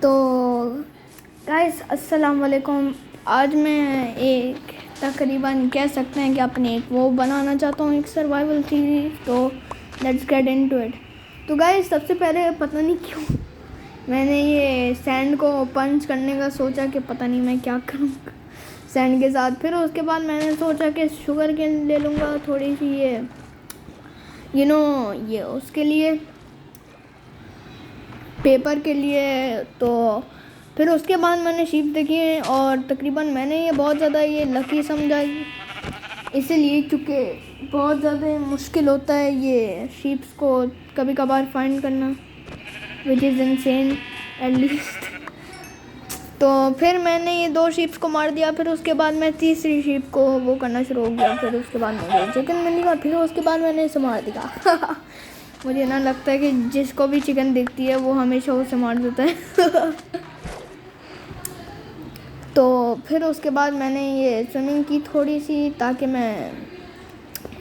तो गाइस अस्सलाम वालेकुम। आज मैं एक तकरीबन कह सकते हैं कि अपनी एक वो बनाना चाहता हूँ, एक सर्वाइवल सीरीज। तो लेट्स गेट इनटू इट। तो गाइस सबसे पहले पता नहीं क्यों मैंने ये सैंड को पंच करने का सोचा कि पता नहीं मैं क्या करूँ सैंड के साथ। फिर उसके बाद मैंने सोचा कि शुगर केन ले लूँगा थोड़ी सी, ये उसके लिए पेपर के लिए। तो फिर उसके बाद मैंने शीप देखी और तकरीबन मैंने ये बहुत ज़्यादा ये लकी समझा, इसीलिए क्योंकि बहुत ज़्यादा मुश्किल होता है ये शीप्स को कभी कभार फाइंड करना, which is insane at least. तो फिर मैंने ये 2 शीप्स को मार दिया। फिर उसके बाद मैं तीसरी शीप को वो करना शुरू हो गया। फिर उसके बाद मुझे चिकन मिल गया। फिर उसके बाद मैंने इसे मार दिया मुझे ना लगता है कि जिसको भी चिकन दिखती है वो हमेशा उसे मार देता है तो फिर उसके बाद मैंने ये स्विमिंग की थोड़ी सी, ताकि मैं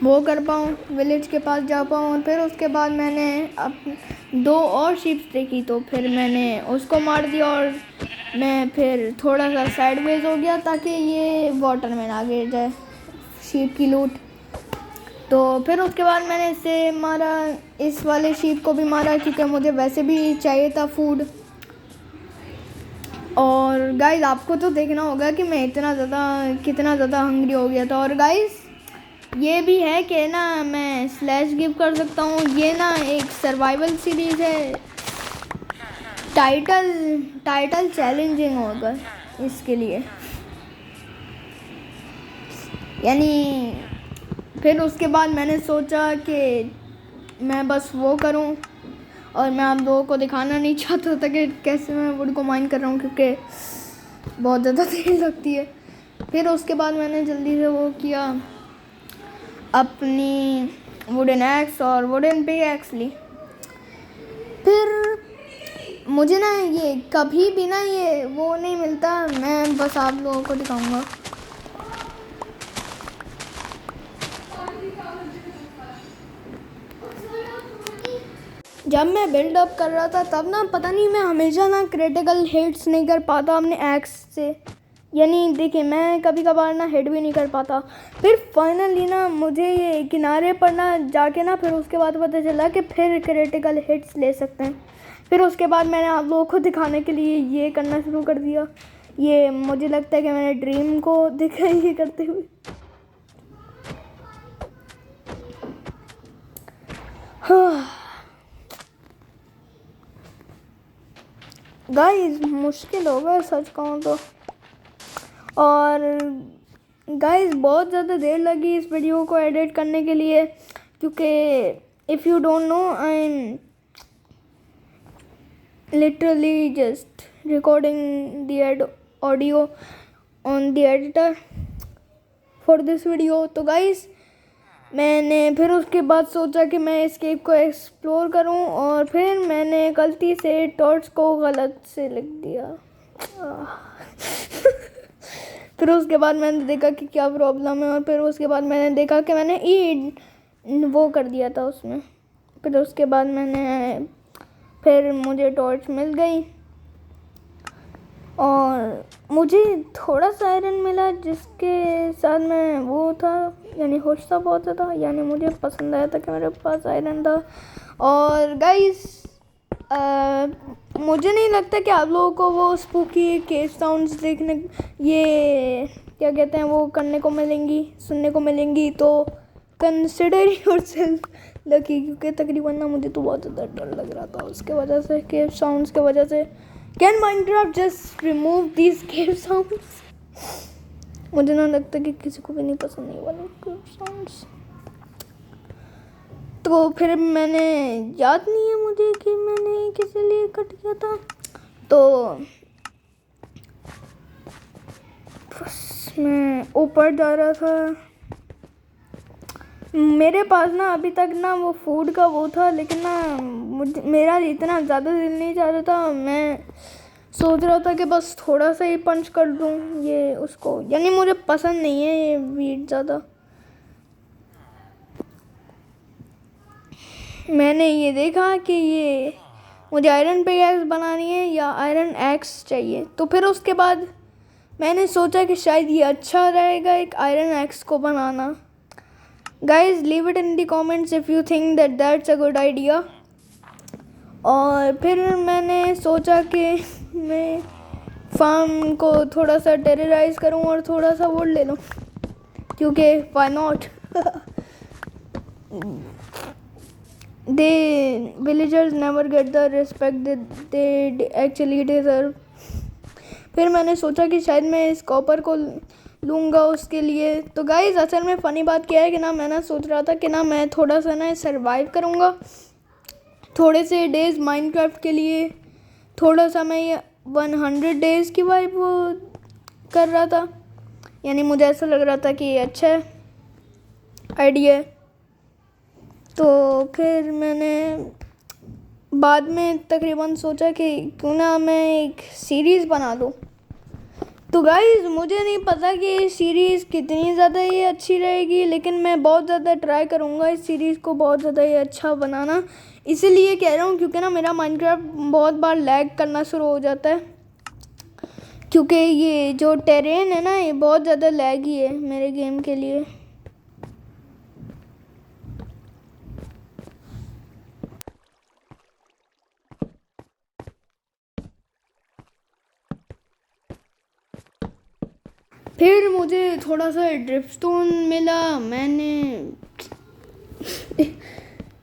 वो कर पाऊँ, विलेज के पास जा पाऊँ। फिर उसके बाद मैंने अब 2 और शीप्स देखी, तो फिर मैंने उसको मार दिया और मैं फिर थोड़ा सा साइडवेज हो गया ताकि ये वाटर में ना गिर जाए शीप की लूट। तो फिर उसके बाद मैंने इसे मारा, इस वाले शीप को भी मारा क्योंकि मुझे वैसे भी चाहिए था फूड। और गाइस आपको तो देखना होगा कि मैं कितना ज़्यादा हंग्री हो गया था। और गाइस ये भी है कि ना मैं स्लैश गिव कर सकता हूँ। ये ना एक सर्वाइवल सीरीज़ है, टाइटल चैलेंजिंग होगा इसके लिए, यानी। फिर उसके बाद मैंने सोचा कि मैं बस वो करूं, और मैं आप लोगों को दिखाना नहीं चाहता था कि कैसे मैं वुड को माइन कर रहा हूं, क्योंकि बहुत ज़्यादा देर लगती है। फिर उसके बाद मैंने जल्दी से वो किया, अपनी वुडन एक्स और वुडन पिकैक्स ली। फिर मुझे ना ये कभी भी ना ये वो नहीं मिलता, मैं बस आप लोगों को दिखाऊंगा। जब मैं बिल्डअप कर रहा था तब ना पता नहीं मैं हमेशा ना क्रिटिकल हिट्स नहीं कर पाता अपने एक्स से, यानी देखिए मैं कभी कभार ना हिट भी नहीं कर पाता। फिर फाइनली ना मुझे ये किनारे पर ना जाके ना फिर उसके बाद पता चला कि फिर क्रिटिकल हिट्स ले सकते हैं। फिर उसके बाद मैंने आप लोगों को दिखाने के लिए ये करना शुरू कर दिया। ये मुझे लगता है कि मैंने ड्रीम को देखा ये करते हुए। गाइस मुश्किल होगा सच कहूँ तो। और गाइस बहुत ज़्यादा देर लगी इस वीडियो को एडिट करने के लिए, क्योंकि if you don't know I am literally just recording the audio on the editor for this video. तो गाइस मैंने फिर उसके बाद सोचा कि मैं एस्केप को एक्सप्लोर करूं, और फिर मैंने गलती से टॉर्च को गलत से लिख दिया फिर उसके बाद मैंने देखा कि क्या प्रॉब्लम है, और फिर उसके बाद मैंने देखा कि मैंने वो कर दिया था उसमें। फिर उसके बाद फिर मुझे टॉर्च मिल गई और मुझे थोड़ा सा आयरन मिला, जिसके साथ मैं वो था, यानी होश था बहुत ज़्यादा, यानी मुझे पसंद आया था कि मेरे पास आयरन था। और गाइस मुझे नहीं लगता कि आप लोगों को वो स्पूकी केव साउंड्स देखने, ये क्या कहते हैं, वो करने को मिलेंगी, सुनने को मिलेंगी। तो कंसिडर योरसेल्फ लकी, क्योंकि तकरीबन ना मुझे तो बहुत ज़्यादा डर लग रहा था उसके वजह से, केव साउंड्स के वजह से। Can Minecraft just remove these cave sounds? मुझे ना लगता कि किसी को भी नहीं पसंद नहीं वाले केव साउंड्स। तो फिर मैंने, याद नहीं है मुझे कि मैंने किसी लिए कट किया था, तो बस मैं ऊपर जा रहा था। मेरे पास ना अभी तक ना वो फूड का वो था, लेकिन ना मेरा इतना ज़्यादा दिल नहीं चाह रहा था। मैं सोच रहा था कि बस थोड़ा सा ही पंच कर दूं ये उसको, यानी मुझे पसंद नहीं है ये वीट ज़्यादा। मैंने ये देखा कि ये मुझे आयरन पिकैक्स बनानी है या आयरन एक्स चाहिए। तो फिर उसके बाद मैंने सोचा कि शायद ये अच्छा रहेगा एक आयरन एक्स को बनाना। Guys leave it in the comments if you think that that's a good idea. और फिर मैंने सोचा कि मैं फार्म को थोड़ा सा टेरराइज करूं और थोड़ा सा वुड ले लूं, क्योंकि why not. They villagers never get the respect they actually deserve. फिर मैंने सोचा कि शायद मैं इस कॉपर को लूँगा उसके लिए। तो गाइज असल में फ़नी बात क्या है कि ना मैं ना सोच रहा था कि ना मैं थोड़ा सा ना सर्वाइव करूँगा थोड़े से डेज़ माइनक्राफ्ट के लिए। थोड़ा सा मैं ये 100 डेज़ की वाइब कर रहा था, यानी मुझे ऐसा लग रहा था कि ये अच्छा है आइडिया है। तो फिर मैंने बाद में तकरीबन सोचा कि क्यों ना मैं एक सीरीज़ बना दूँ। तो गाइज़ मुझे नहीं पता कि ये सीरीज़ कितनी ज़्यादा ये अच्छी रहेगी, लेकिन मैं बहुत ज़्यादा ट्राई करूँगा इस सीरीज़ को बहुत ज़्यादा ये अच्छा बनाना। इसीलिए कह रहा हूँ क्योंकि ना मेरा माइनक्राफ्ट बहुत बार लैग करना शुरू हो जाता है, क्योंकि ये जो टेरेन है ना ये बहुत ज़्यादा लैगी है मेरे गेम के लिए। फिर मुझे थोड़ा सा ड्रिपस्टोन मिला, मैंने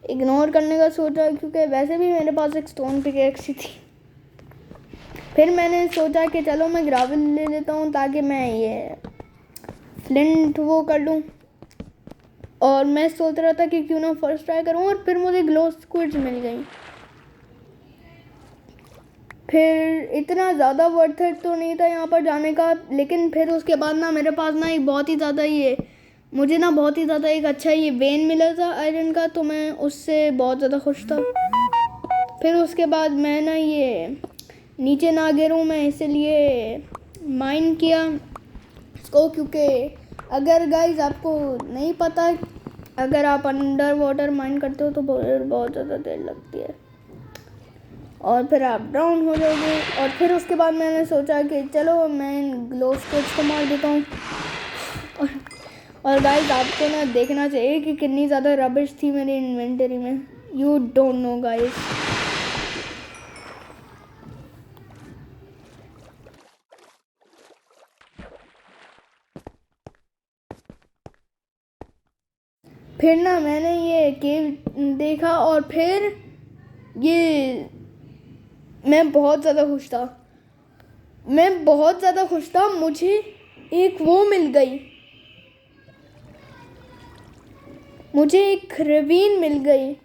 इग्नोर करने का सोचा क्योंकि वैसे भी मेरे पास एक स्टोन पिकैक्स ही थी। फिर मैंने सोचा कि चलो मैं ग्रावल ले लेता हूँ ताकि मैं ये फ्लिंट वो कर लूँ। और मैं सोच रहा था कि क्यों ना फर्स्ट ट्राई करूँ, और फिर मुझे ग्लो स्क्विड्स मिल गई। फिर इतना ज़्यादा वर्थ इट तो नहीं था यहाँ पर जाने का, लेकिन फिर उसके बाद ना मेरे पास ना एक बहुत ही ज़्यादा मुझे ना बहुत ही ज़्यादा एक अच्छा ये वेन मिला था आयरन का, तो मैं उससे बहुत ज़्यादा खुश था। फिर उसके बाद मैं ना ये नीचे ना गिरूँ मैं इसलिए माइन किया इसको, क्योंकि अगर गाइज आपको नहीं पता, अगर आप अंडर वाटर माइन करते हो तो बहुत ज़्यादा देर लगती है और फिर आप डाउन हो जाओगे। और फिर उसके बाद मैंने सोचा कि चलो मैं ग्लो स्क्विड्स को मार देता हूँ। और गाइस आपको ना देखना चाहिए कि कितनी ज़्यादा रबिश थी मेरी इन्वेंटरी में। You don't know guys. फिर ना मैंने ये केव देखा और फिर ये मैं बहुत ज़्यादा खुश था। मुझे एक वो मिल गई, मुझे एक रवीन मिल गई।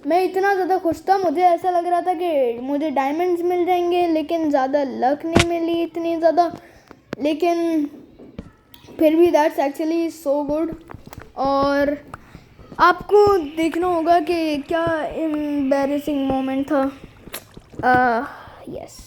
मैं इतना ज़्यादा खुश था, मुझे ऐसा लग रहा था कि मुझे डायमंड्स मिल जाएंगे, लेकिन ज़्यादा लक नहीं मिली इतनी ज़्यादा। लेकिन फिर भी दैट्स एक्चुअली सो गुड। और आपको देखना होगा कि क्या एम्बैरेसिंग मोमेंट था। यस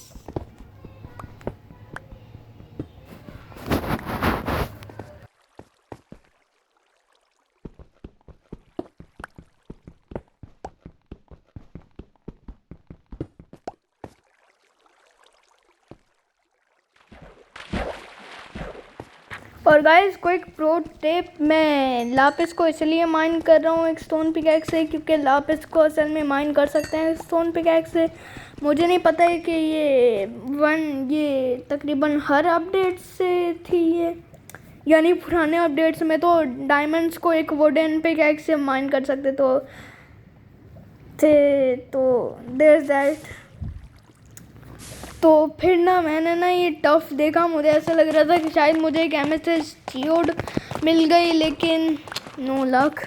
और गाइस क्विक प्रो टिप, मैं लापिस को इसलिए माइन कर रहा हूँ एक स्टोन पिकैक्स से, क्योंकि लापिस को असल में माइन कर सकते हैं स्टोन पिकैक्स से। मुझे नहीं पता है कि ये तकरीबन हर अपडेट से थी ये, यानी पुराने अपडेट्स में तो डायमंड्स को एक वुडन पिकैक्स से माइन कर सकते तो देयर दैट। तो फिर ना मैंने ना ये टफ देखा, मुझे ऐसा लग रहा था कि शायद मुझे एक एमेथिस्ट जियोड मिल गई, लेकिन नो लक।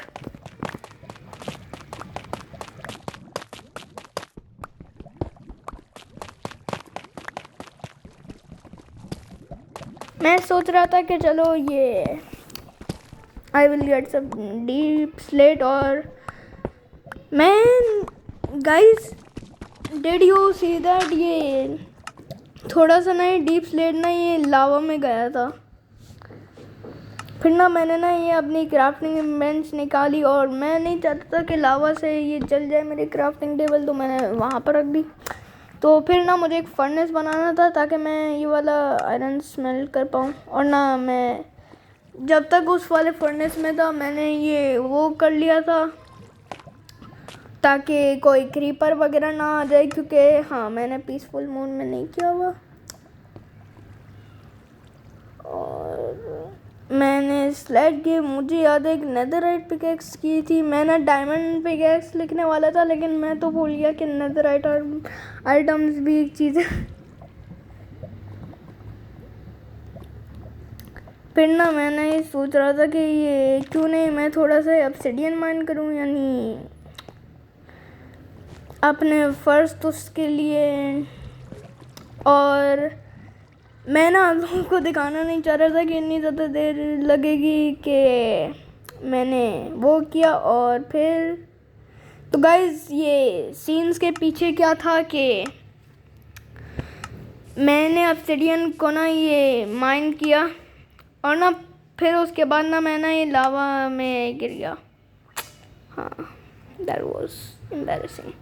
मैं सोच रहा था कि चलो ये I will get some deep slate. और मैं guys did you see that, ये थोड़ा सा ना ये डीप स्लेट ना ये लावा में गया था। फिर ना मैंने ना ये अपनी क्राफ्टिंग बेंच निकाली और मैं नहीं चाहता था कि लावा से ये जल जाए मेरी क्राफ्टिंग टेबल, तो मैंने वहाँ पर रख दी। तो फिर ना मुझे एक फर्नेस बनाना था ताकि मैं ये वाला आयरन स्मेल्ट कर पाऊँ। और ना मैं जब तक उस वाले फर्नेस में था मैंने ये वो कर लिया था ताकि कोई क्रीपर वगैरह ना आ जाए, क्योंकि हाँ मैंने पीसफुल मोड में नहीं किया हुआ। और मैंने स्लेट गेम, मुझे याद है एक नेदरराइट पिकेक्स की थी। मैंने डायमंड पिकेक्स लिखने वाला था लेकिन मैं तो भूल गया कि नेदरराइट आइटम्स भी एक चीज़ है। फिर ना मैंने ये सोच रहा था कि ये क्यों नहीं मैं थोड़ा सा ऑब्सिडियन माइन करूं, यानी अपने फर्स्ट उसके लिए। और मैं ना आप लोगों को दिखाना नहीं चाह रहा था कि इतनी ज़्यादा देर लगेगी कि मैंने वो किया। और फिर तो गाइज ये सीन्स के पीछे क्या था कि मैंने ऑब्सिडियन को ना ये माइन किया और ना फिर उसके बाद ना मैं ना ये लावा में गिर गया। हाँ, दैट वाज एम्बैरेसिंग।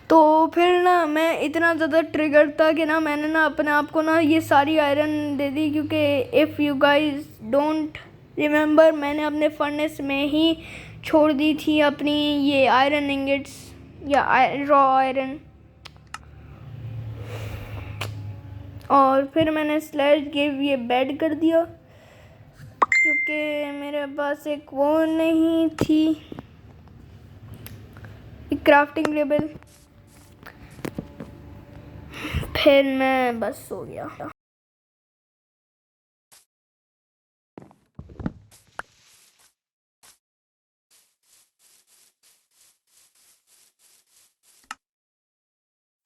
तो फिर ना मैं इतना ज़्यादा ट्रिगर था कि ना मैंने ना अपने आप को ना ये सारी आयरन दे दी, क्योंकि if you guys don't remember मैंने अपने फर्नेस में ही छोड़ दी थी अपनी ये आयरन इंगेट्स या रॉ आयरन। और फिर मैंने स्लैश गिव ये बेड कर दिया क्योंकि मेरे पास एक वो नहीं थी, एक क्राफ्टिंग टेबल। फिर मैं बस सो गया।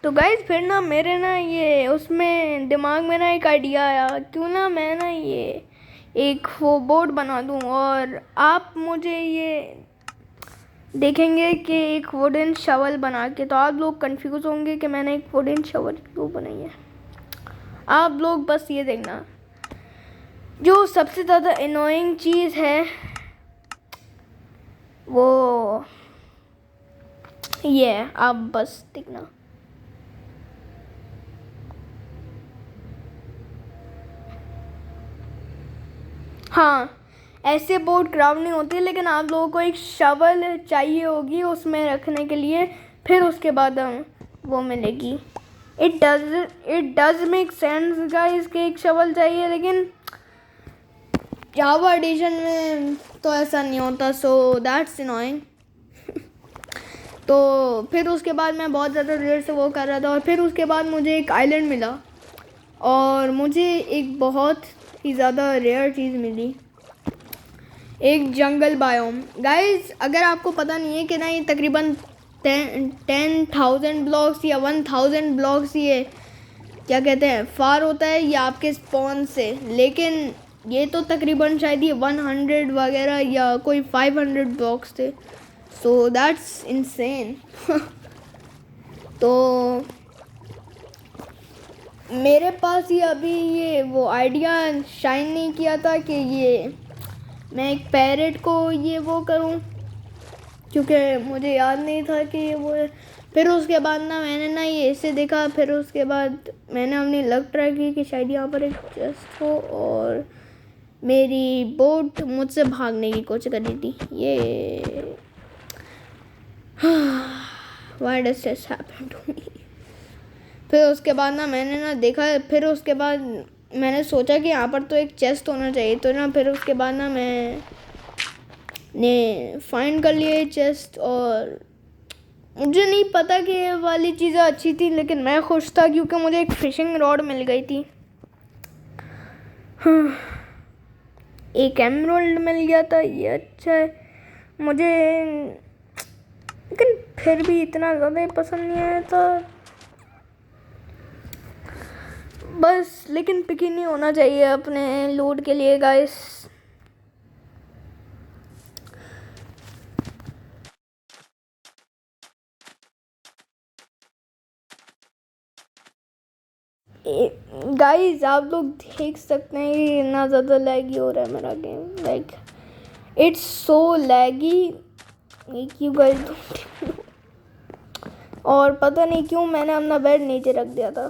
तो गाइज फिर ना मेरे ना ये उसमें दिमाग में ना एक आइडिया आया, क्यों ना मैं ना ये एक वो बोर्ड बना दूं और आप मुझे ये देखेंगे कि एक वुडन शवल बना के। तो आप लोग कंफ्यूज होंगे कि मैंने एक वुडन शवल क्यों बनाई है। आप लोग बस ये देखना, जो सबसे ज़्यादा एनोइंग चीज़ है वो ये है, आप बस देखना। हाँ, ऐसे बोर्ड क्राफ्ट नहीं होते, लेकिन आप लोगों को एक शवल चाहिए होगी उसमें रखने के लिए, फिर उसके बाद वो मिलेगी। It does make sense guys कि एक शवल चाहिए, लेकिन जावा एडिशन में तो ऐसा नहीं होता, सो दैट्स अननोइंग। तो फिर उसके बाद मैं बहुत ज़्यादा देर से वो कर रहा था और फिर उसके बाद मुझे एक आइलैंड मिला और मुझे एक बहुत ही ज़्यादा रेयर चीज़ मिली, एक जंगल बायोम। गाइस अगर आपको पता नहीं है कि ना ये तकरीबन 10,000 ब्लॉक्स या 1,000 ब्लॉक्स ये क्या कहते हैं फार होता है ये आपके स्पॉन से, लेकिन ये तो तकरीबन शायद ये 100 वगैरह या कोई 500 ब्लॉक्स थे। So that's insane. तो मेरे पास ये अभी ये वो आइडिया शाइन नहीं किया था कि ये मैं एक पैरेट को ये वो करूं, क्योंकि मुझे याद नहीं था कि ये वो है। फिर उसके बाद ना मैंने ना ये ऐसे देखा, फिर उसके बाद मैंने अपनी लक ट्राई की कि शायद यहाँ पर एक चेस्ट हो और मेरी बोट मुझसे भागने की कोशिश कर रही थी। ये why does this happen to me. फिर उसके बाद ना मैंने ना देखा, फिर उसके बाद मैंने सोचा कि यहाँ पर तो एक चेस्ट होना चाहिए, तो ना फिर उसके बाद ना मैं ने फाइंड कर लिया चेस्ट। और मुझे नहीं पता कि ये वाली चीज़ें अच्छी थी, लेकिन मैं खुश था क्योंकि मुझे एक फिशिंग रॉड मिल गई थी। एक एमराल्ड मिल गया था, ये अच्छा है मुझे, लेकिन फिर भी इतना ज़्यादा पसंद नहीं आया था बस। लेकिन पिकी नहीं होना चाहिए अपने लोड के लिए गाइस। गाइस आप लोग देख सकते हैं कि इतना ज़्यादा लैगी हो रहा है मेरा game, like it's so laggy, you guys. और पता नहीं क्यों मैंने अपना बेड नीचे रख दिया था।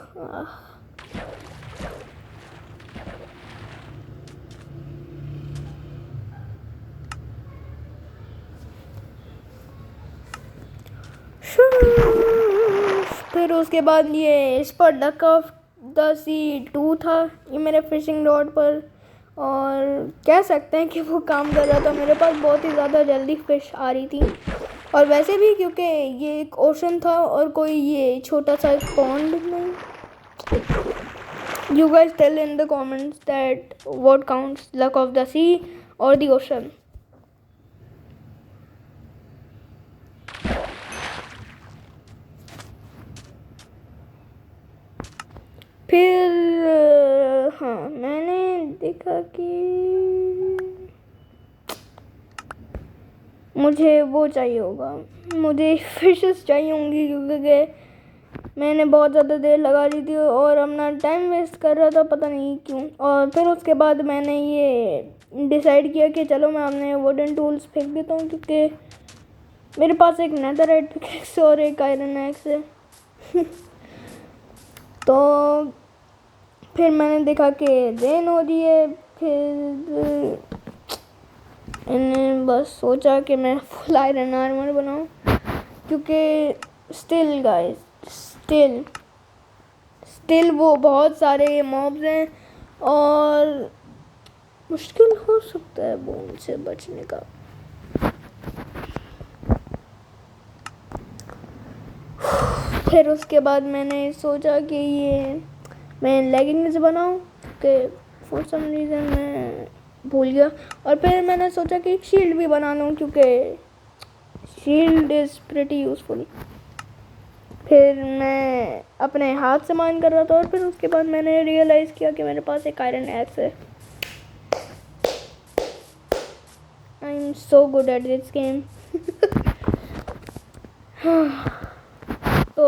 फिर उसके बाद ये इस पर डक ऑफ द सी 2 था, ये मेरे फिशिंग रॉड पर, और कह सकते हैं कि वो काम कर रहा था। मेरे पास बहुत ही ज़्यादा जल्दी फिश आ रही थी, और वैसे भी क्योंकि ये एक ओशन था और कोई ये छोटा सा पॉन्ड नहीं। You guys tell in the comments that what counts, luck of the sea और द ओशन। फिर हाँ, मैंने देखा कि मुझे वो चाहिए होगा, मुझे फिशेस चाहिए होंगी, क्योंकि मैंने बहुत ज़्यादा देर लगा दी थी और अपना टाइम वेस्ट कर रहा था, पता नहीं क्यों। और फिर उसके बाद मैंने ये डिसाइड किया कि चलो मैं अपने वुडन टूल्स फेंक देता हूँ, क्योंकि मेरे पास एक नेदरराइट पिकैक्स और एक आयरन एक्स है। तो फिर मैंने देखा कि रेन हो रही है, फिर मैंने बस सोचा कि मैं फुल आयरन आर्मर बनाऊं, क्योंकि स्टिल गाइस, स्टिल वो बहुत सारे मॉब्स हैं और मुश्किल हो सकता है वो उनसे बचने का। फिर उसके बाद मैंने सोचा कि ये मैं लेगिंग्स बनाऊं, कि फॉर सम रीज़न मैं भूल गया। और फिर मैंने सोचा कि एक शील्ड भी बना लूं, क्योंकि शील्ड इज़ प्रिटी यूज़फुल। फिर मैं अपने हाथ से माइन कर रहा था, और फिर उसके बाद मैंने रियलाइज़ किया कि मेरे पास एक आयरन एक्स है। I am so good at this game. तो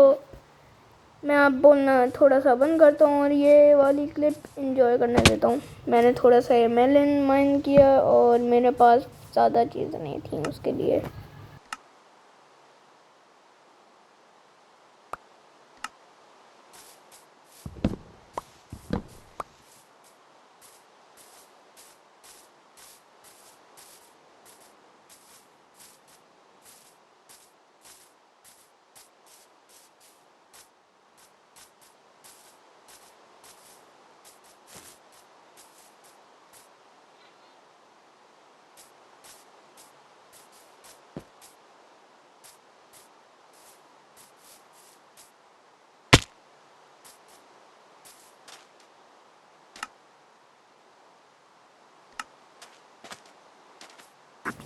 मैं आप बोलना थोड़ा सा बंद करता हूँ और ये वाली क्लिप एंजॉय करने देता हूँ। मैंने थोड़ा सा मेलन माइन किया और मेरे पास ज़्यादा चीज़ें नहीं थी उसके लिए।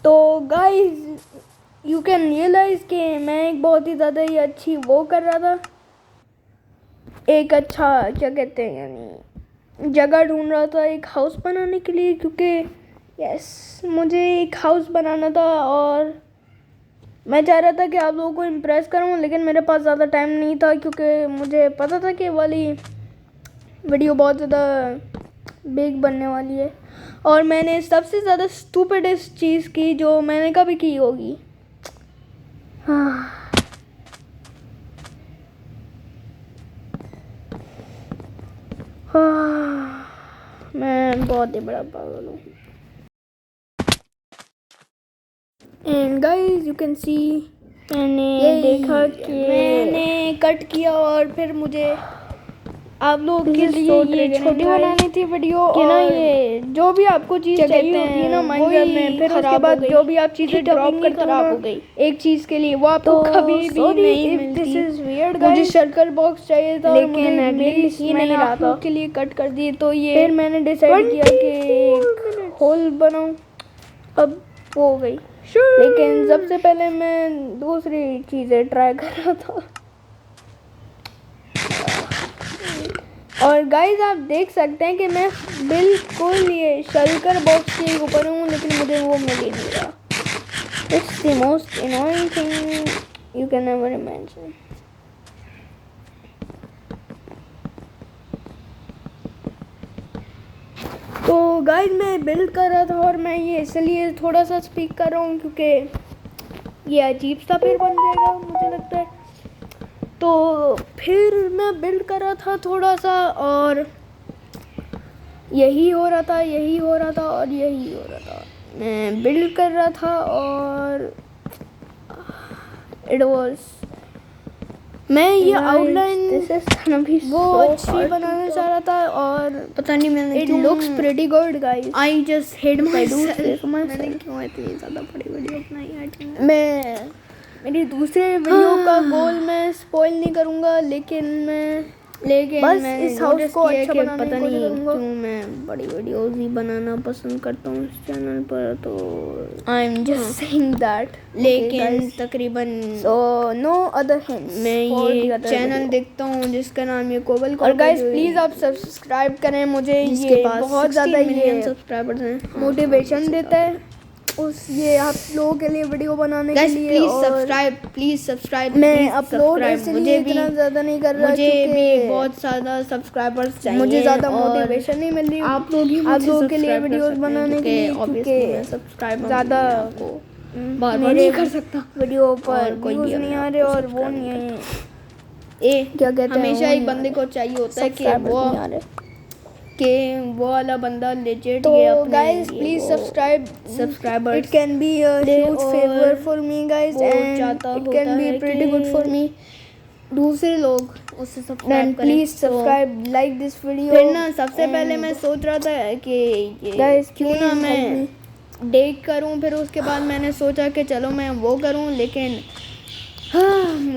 तो गाइस यू कैन रियलाइज़ कि मैं एक बहुत ही ज़्यादा ही अच्छी वो कर रहा था, एक अच्छा क्या कहते हैं यानी जगह ढूंढ रहा था एक हाउस बनाने के लिए, क्योंकि यस मुझे एक हाउस बनाना था और मैं चाह रहा था कि आप लोगों को इम्प्रेस करूं, लेकिन मेरे पास ज़्यादा टाइम नहीं था, क्योंकि मुझे पता था कि वाली वीडियो बहुत ज़्यादा बिग बनने वाली है। और मैंने सबसे ज़्यादा स्टूपिडेस्ट चीज़ की जो मैंने कभी की होगी। मैं बहुत ही बड़ा पागल हूँ। And guys you can see, मैंने देखा कि मैंने कट किया और फिर मुझे आप लोग के लिए ये छोटी बनानी थी वीडियो, कि ना ये जो भी आपको चीज़ चाहिए होती है ना माइनक्राफ्ट में, फिर उसके बाद जो भी आप चीज़ें ड्रॉप करते खराब हो गई एक चीज़ के लिए, वो आपको कभी भी नहीं मिलती। मुझे सर्कल बॉक्स चाहिए था, लेकिन एटलीस्ट मैंने आप लोग के लिए कट कर दिए। तो ये फिर मैंने डिसाइड किया कि एक होल बनाऊं, अब वो हो गई। लेकिन सबसे पहले मैं दूसरी चीज़ें ट्राई कर रहा था। और गाइस आप देख सकते हैं कि मैं बिल्कुल ये शल्कर बॉक्स के ऊपर हूँ, लेकिन मुझे वो मिल ही नहीं रहा। It's the most annoying thing you can ever imagine. तो गाइस मैं बिल्ड कर रहा था और मैं ये इसलिए थोड़ा सा स्पीक कर रहा हूँ, क्योंकि ये अजीब सा फिर बन जाएगा मुझे लगता है। तो फिर मैं बिल्ड कर रहा था थोड़ा सा, और यही हो रहा था, यही हो रहा था और यही हो रहा था। मैं बिल्ड कर रहा था और इट वाज, मैं ये आउटलाइन वो अच्छी बनाना चाह रहा था और पता नहीं मैंने it looks pretty good guys. I just head my self. मैंने क्यों इतनी ज़्यादा बड़ी वीडियो बनाई है? मैं मेरी दूसरे वीडियो का गोल मैं स्पॉइल नहीं करूँगा, लेकिन बस मैं इस हाउस को अच्छा बनाने पता की कोशिश नहीं करूँगा। क्यों मैं बड़ी वीडियोस ही बनाना पसंद करता हूँ इस चैनल पर, तो I am just saying that. लेकिन तकरीबन सो नो अदर हिंट्स, मैं ये चैनल देखता हूँ जिसका नाम ये कोबल। और गाइस प्लीज़ आप सब्सक्राइब करें, मुझे ये बहुत ज़्यादा ये सब्सक्राइबर्स हैं, मोटिवेशन देता है उस ये आप लोगों के लिए वीडियो बनाने के लिए। Please subscribe. मैं अपलोड इसलिए इतना ज़्यादा नहीं कर रहा, मुझे भी बहुत ज़्यादा सब्सक्राइबर्स चाहिए, मुझे ज़्यादा मोटिवेशन नहीं मिल रही आप लोगों के लिए वीडियोस बनाने के लिए, क्योंकि सब्सक्राइब ज़्यादा बार नहीं कर सकता वीडियो पर कोई व्यूज़ नहीं आ रहे और वो नहीं है, क्या कहते हैं, हमेशा एक बंदे को चाहिए होता है कि वो वाला बंदा लेजिट ये अपने guys please subscribers, it can be a huge favour for me guys, and it can be pretty good for me. दूसरे लोग उससे सब्सक्राइब करें, please subscribe, like this video. फिर ना सबसे पहले मैं सोच रहा था कि गाइस क्यों ना मैं डेक करूं, फिर उसके बाद मैंने सोचा कि चलो मैं वो करूं, लेकिन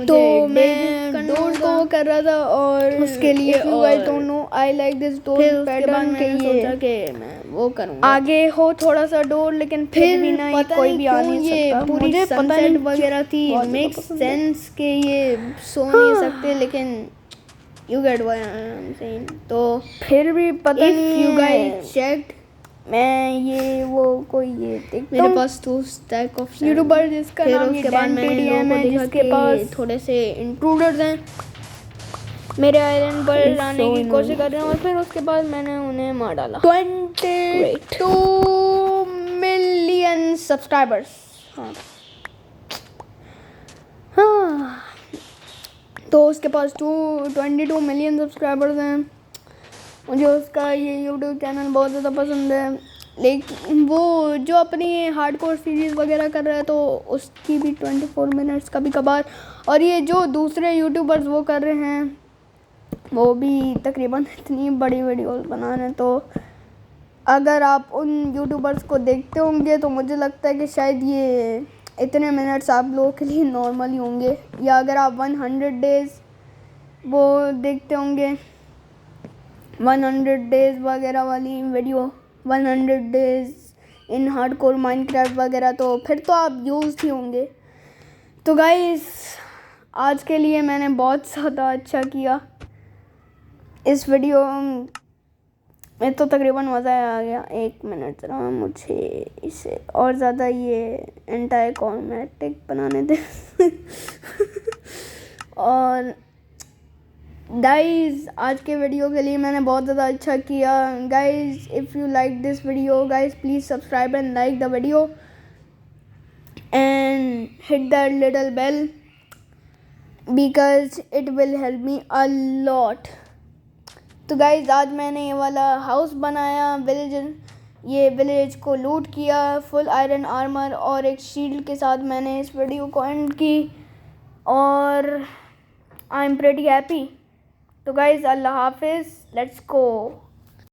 तो मैं डोर को वो कर रहा था और उसके लिए if you guys don't know I like this door pattern के सोचा कि मैं वो करूँगा। आगे हो थोड़ा सा डोर, लेकिन फिर भी ना कोई भी आ नहीं सकता। मुझे पता नहीं वगैरह थी, मेक सेंस के ये सो नहीं सकते, लेकिन you get what I am saying. तो फिर भी पता नहीं, यू गाइस चेक्ड, मैं ये वो कोई ये देखता मेरे पास 2 स्टैक ऑफ यूट्यूबर जिसका नाम उसके बाद मैंने है, जिसके पास थोड़े से इंट्रूडर्स हैं मेरे आइलैंड पर लाने की कोशिश कर रहे हैं, और फिर उसके बाद मैंने उन्हें मार डाला। 22 मिलियन सब्सक्राइबर्स। हाँ, तो उसके पास 22 मिलियन सब्सक्राइबर्स हैं। मुझे उसका ये यूट्यूब चैनल बहुत ज़्यादा पसंद है, लेकिन वो जो अपनी हार्डकोर सीरीज़ वगैरह कर रहा है तो उसकी भी 24 मिनट्स कभी कभार, और ये जो दूसरे यूट्यूबर्स वो कर रहे हैं वो भी तकरीबन इतनी बड़ी वीडियोस बना रहे हैं। तो अगर आप उन यूट्यूबर्स को देखते होंगे तो मुझे लगता है कि शायद ये इतने मिनट्स आप लोगों के लिए नॉर्मल ही होंगे, या अगर आप 100 डेज़ वो देखते होंगे, 100 डेज़ वगैरह वाली वीडियो, 100 डेज़ इन हार्डकोर माइनक्राफ्ट वगैरह, तो फिर तो आप यूज़ ही होंगे। तो गाइस आज के लिए मैंने बहुत ज़्यादा अच्छा किया इस वीडियो में, तो तकरीबन मज़ा आ गया। 1 मिनट रहा, मुझे इसे और ज़्यादा ये एंटायर कॉमेटिक बनाने दे और गाइज आज के वीडियो के लिए मैंने बहुत ज़्यादा अच्छा किया। Guys if you like this video guys please subscribe and like the video and hit that little bell because it will help me a lot. तो गाइज आज मैंने ये वाला हाउस बनाया, ये विलेज को लूट किया, फुल आयरन आर्मर और एक शील्ड के साथ मैंने इस वीडियो को एंड की, और आई एम प्रेटी हैप्पी। तो गाइज अल्लाह हाफिज़, लेट्स गो।